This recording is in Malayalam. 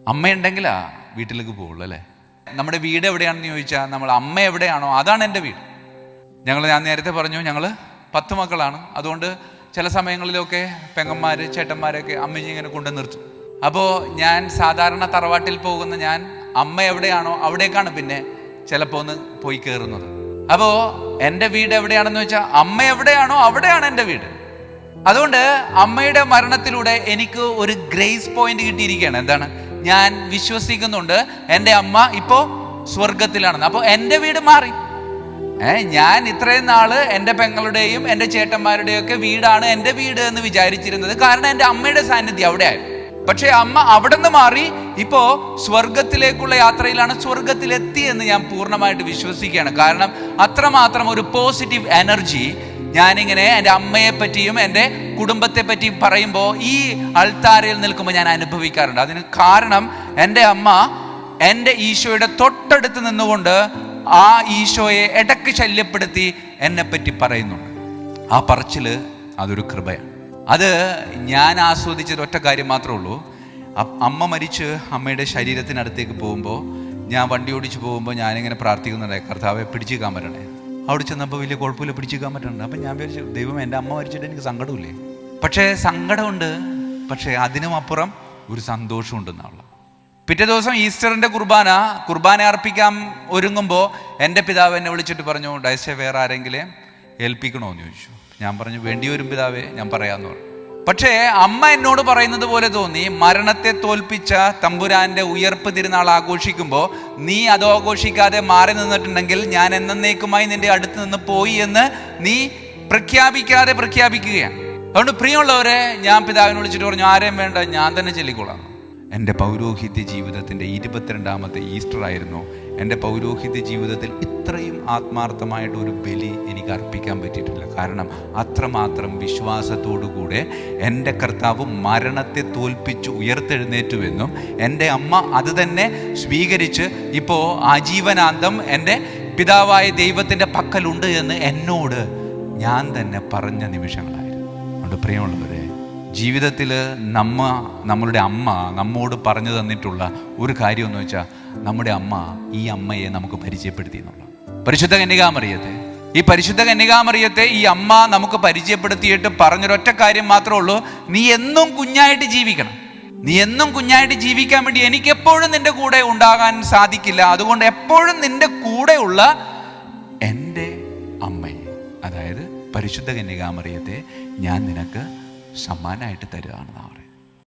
അമ്മയുണ്ടെങ്കിലാ വീട്ടിലേക്ക് പോകുള്ളൂ അല്ലേ. നമ്മുടെ വീട് എവിടെയാണെന്ന് ചോദിച്ചാൽ നമ്മൾ അമ്മ എവിടെയാണോ അതാണ് എൻ്റെ വീട്. ഞാൻ നേരത്തെ പറഞ്ഞു, ഞങ്ങൾ 10 മക്കളാണ്. അതുകൊണ്ട് ചില സമയങ്ങളിലൊക്കെ പെങ്ങന്മാർ ചേട്ടന്മാരൊക്കെ അമ്മയെ ഇങ്ങനെ കൊണ്ടു നിർത്തും. അപ്പോൾ ഞാൻ സാധാരണ തറവാട്ടിൽ പോകുന്ന ഞാൻ അമ്മ എവിടെയാണോ അവിടേക്കാണ് പിന്നെ ചിലപ്പോൾ ഒന്ന് പോയി കയറുന്നത്. അപ്പോൾ എൻ്റെ വീട് എവിടെയാണെന്ന് വെച്ചാൽ അമ്മ എവിടെയാണോ അവിടെയാണ് എൻ്റെ വീട്. അതുകൊണ്ട് അമ്മയുടെ മരണത്തിലൂടെ എനിക്ക് ഒരു ഗ്രേസ് പോയിന്റ് കിട്ടിയിരിക്കുകയാണ്. എന്താണ്? ഞാൻ വിശ്വസിക്കുന്നുണ്ട് എൻ്റെ അമ്മ ഇപ്പോൾ സ്വർഗത്തിലാണെന്ന്. അപ്പോൾ എൻ്റെ വീട് മാറി. ഞാൻ ഇത്രയും നാള് എൻ്റെ പെങ്ങളുടെയും എൻ്റെ ചേട്ടന്മാരുടെയും ഒക്കെ വീടാണ് എൻ്റെ വീട് എന്ന് വിചാരിച്ചിരുന്നത്. കാരണം എൻ്റെ അമ്മയുടെ സാന്നിധ്യം അവിടെയായിരുന്നു. പക്ഷെ അമ്മ അവിടെ നിന്ന് മാറി ഇപ്പോ സ്വർഗത്തിലേക്കുള്ള യാത്രയിലാണ്. സ്വർഗത്തിലെത്തി എന്ന് ഞാൻ പൂർണ്ണമായിട്ട് വിശ്വസിക്കുകയാണ്. കാരണം അത്രമാത്രം ഒരു പോസിറ്റീവ് എനർജി ഞാനിങ്ങനെ എൻ്റെ അമ്മയെ പറ്റിയും എൻ്റെ കുടുംബത്തെ പറ്റിയും പറയുമ്പോൾ ഈ അൾത്താരയിൽ നിൽക്കുമ്പോൾ ഞാൻ അനുഭവിക്കാറുണ്ട്. അതിന് കാരണം എൻ്റെ അമ്മ എൻ്റെ ഈശോയുടെ തൊട്ടടുത്ത് നിന്നുകൊണ്ട് ആ ഈശോയെ ഇടയ്ക്ക് ശല്യപ്പെടുത്തി എന്നെ പറ്റി പറയുന്നുണ്ട്. ആ പറച്ചില് അതൊരു കൃപയാണ്. അത് ഞാൻ ആസ്വദിച്ചത് ഒറ്റ കാര്യം മാത്രമേ ഉള്ളൂ. അമ്മ മരിച്ച് അമ്മയുടെ ശരീരത്തിനടുത്തേക്ക് പോകുമ്പോൾ, ഞാൻ വണ്ടി ഓടിച്ച് പോകുമ്പോൾ ഞാനിങ്ങനെ പ്രാർത്ഥിക്കുന്നുണ്ടേ, കർത്താവെ പിടിച്ചേക്കാൻ പറ്റണേ. അവിടെ ചെന്നപ്പോൾ വലിയ കുഴപ്പമില്ല, പിടിച്ചേക്കാൻ പറ്റുന്നുണ്ട്. അപ്പം ഞാൻ വിചാരിച്ചു, ദൈവം എൻ്റെ അമ്മ മരിച്ചിട്ട് എനിക്ക് സങ്കടമില്ലേ? പക്ഷേ സങ്കടമുണ്ട്, പക്ഷേ അതിനും അപ്പുറം ഒരു സന്തോഷമുണ്ടെന്നുള്ള. പിറ്റേ ദിവസം ഈസ്റ്ററിൻ്റെ കുർബാന അർപ്പിക്കാൻ ഒരുങ്ങുമ്പോൾ എൻ്റെ പിതാവ് എന്നെ വിളിച്ചിട്ട് പറഞ്ഞു, ഡയസെ വേറെ ആരെങ്കിലും ഏൽപ്പിക്കണോന്ന് ചോദിച്ചു. ഞാൻ പറഞ്ഞു, വേണ്ടി വരും പിതാവേ, ഞാൻ പറയാമെന്ന് പറഞ്ഞു. പക്ഷേ അമ്മ എന്നോട് പറയുന്നത് പോലെ തോന്നി, മരണത്തെ തോൽപ്പിച്ച തമ്പുരാന്റെ ഉയർപ്പ് തിരുനാൾ ആഘോഷിക്കുമ്പോൾ നീ അത് ആഘോഷിക്കാതെ മാറി നിന്നിട്ടുണ്ടെങ്കിൽ ഞാൻ എന്നേക്കുമായി നിന്റെ അടുത്ത് നിന്ന് പോയി എന്ന് നീ പ്രഖ്യാപിക്കുകയാണ്. അതുകൊണ്ട് പ്രിയമുള്ളവരെ, ഞാൻ പിതാവിനെ വിളിച്ചിട്ട് പറഞ്ഞു, ആരെയും വേണ്ട, ഞാൻ തന്നെ ചൊല്ലിക്കോളാം. എൻ്റെ പൗരോഹിത്യ ജീവിതത്തിൻ്റെ 22ാമത്തെ ഈസ്റ്റർ ആയിരുന്നു. എൻ്റെ പൗരോഹിത്യ ജീവിതത്തിൽ ഇത്രയും ആത്മാർത്ഥമായിട്ട് ഒരു ബലി എനിക്ക് അർപ്പിക്കാൻ പറ്റിയിട്ടില്ല. കാരണം അത്രമാത്രം വിശ്വാസത്തോടുകൂടെ എൻ്റെ കർത്താവ് മരണത്തെ തോൽപ്പിച്ച് ഉയർത്തെഴുന്നേറ്റുവെന്നും എൻ്റെ അമ്മ അത് തന്നെ സ്വീകരിച്ച് ഇപ്പോൾ ആജീവനാന്തം എൻ്റെ പിതാവായ ദൈവത്തിൻ്റെ പക്കലുണ്ട് എന്ന് എന്നോട് ഞാൻ തന്നെ പറഞ്ഞ നിമിഷങ്ങളായിരുന്നു. അതുകൊണ്ട് പ്രിയമുള്ളവരെ, ജീവിതത്തിൽ നമ്മളുടെ അമ്മ നമ്മോട് പറഞ്ഞു തന്നിട്ടുള്ള ഒരു കാര്യം എന്ന് വെച്ചാൽ, നമ്മുടെ അമ്മ ഈ അമ്മയെ നമുക്ക് പരിചയപ്പെടുത്തി എന്നുള്ള പരിശുദ്ധ കന്യകാമറിയത്തെ. ഈ പരിശുദ്ധ കന്യകാമറിയത്തെ ഈ അമ്മ നമുക്ക് പരിചയപ്പെടുത്തിയിട്ട് പറഞ്ഞൊരൊറ്റ കാര്യം മാത്രമേ ഉള്ളൂ, നീ എന്നും കുഞ്ഞായിട്ട് ജീവിക്കണം. നീ എന്നും കുഞ്ഞായിട്ട് ജീവിക്കാൻ വേണ്ടി എനിക്കെപ്പോഴും നിന്റെ കൂടെ ഉണ്ടാകാൻ സാധിക്കില്ല. അതുകൊണ്ട് എപ്പോഴും നിന്റെ കൂടെയുള്ള എൻ്റെ അമ്മയെ, അതായത് പരിശുദ്ധ കന്യകാമറിയത്തെ ഞാൻ നിനക്ക് സമ്മാനമായിട്ട് തരുകയാണ്.